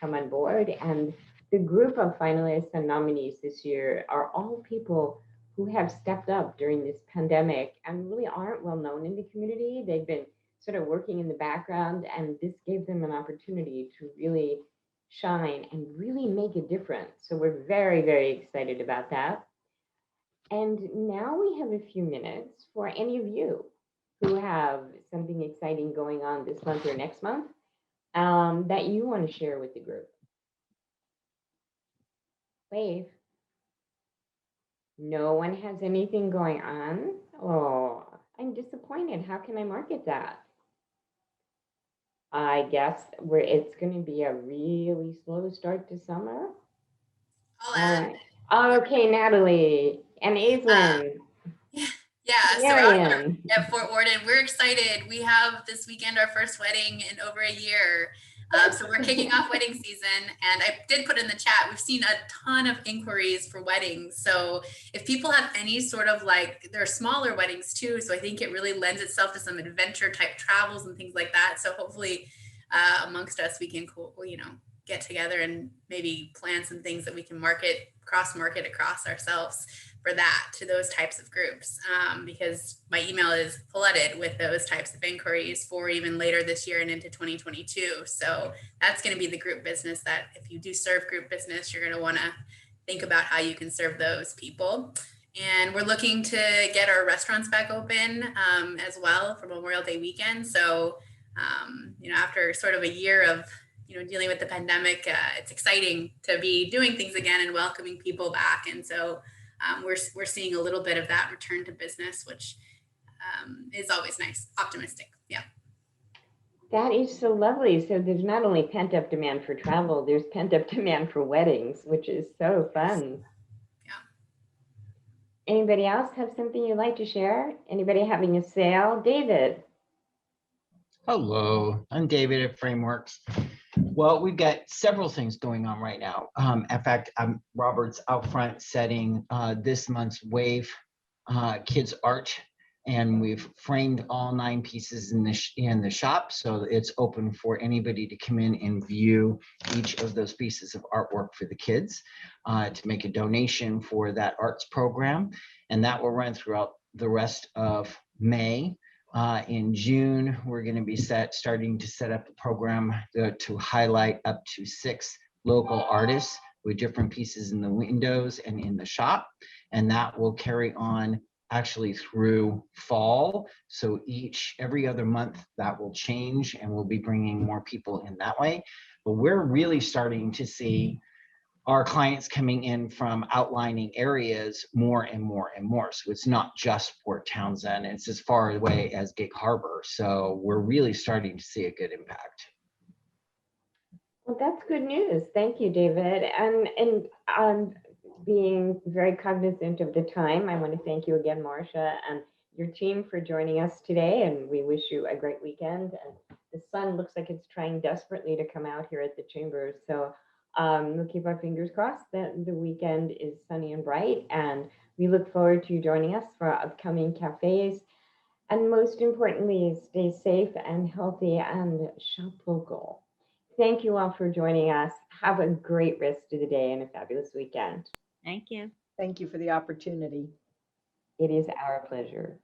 come on board. And the group of finalists and nominees this year are all people who have stepped up during this pandemic and really aren't well known in the community. They've been sort of working in the background, and this gave them an opportunity to really shine and really make a difference. So we're very, very excited about that. And now we have a few minutes for any of you who have something exciting going on this month or next month that you want to share with the group. Wave. No one has anything going on? Oh, I'm disappointed. How can I market that? I guess it's going to be a really slow start to summer. I'll add. Okay, Natalie and Aislinn. Yeah, Marian. So at Fort Worden, we're excited. We have this weekend our first wedding in over a year. So we're kicking off wedding season, and I did put in the chat, we've seen a ton of inquiries for weddings. So if people have any sort of there are smaller weddings too. So I think it really lends itself to some adventure type travels and things like that. So hopefully amongst us, we can, get together and maybe plan some things that we can cross market across ourselves for that to those types of groups, because my email is flooded with those types of inquiries for even later this year and into 2022. So that's going to be the group business that if you do serve group business, you're going to want to think about how you can serve those people. And we're looking to get our restaurants back open as well for Memorial Day weekend. So, after sort of a year of dealing with the pandemic, it's exciting to be doing things again and welcoming people back. And so we're seeing a little bit of that return to business, which is always nice, optimistic. Yeah. That is so lovely. So there's not only pent up demand for travel, there's pent up demand for weddings, which is so fun. Yeah. Anybody else have something you'd like to share? Anybody having a sale? David. Hello, I'm David at Frameworks. Well, we've got several things going on right now. In fact, Robert's out front setting this month's Wave Kids Art, and we've framed all 9 pieces in the shop, so it's open for anybody to come in and view each of those pieces of artwork for the kids to make a donation for that arts program, and that will run throughout the rest of May. In June, we're going to be starting to set up a program to highlight up to 6 local artists with different pieces in the windows and in the shop. And that will carry on actually through fall. So every other month that will change, and we'll be bringing more people in that way. But we're really starting to see our clients coming in from outlining areas more and more and more. So it's not just Port Townsend, it's as far away as Gig Harbor. So we're really starting to see a good impact. Well, that's good news. Thank you, David. And being very cognizant of the time, I want to thank you again, Marcia, and your team for joining us today. And we wish you a great weekend. And the sun looks like it's trying desperately to come out here at the Chambers. So we'll keep our fingers crossed that the weekend is sunny and bright. And we look forward to you joining us for our upcoming cafes. And most importantly, stay safe and healthy and shop local. Thank you all for joining us. Have a great rest of the day and a fabulous weekend. Thank you. Thank you for the opportunity. It is our pleasure.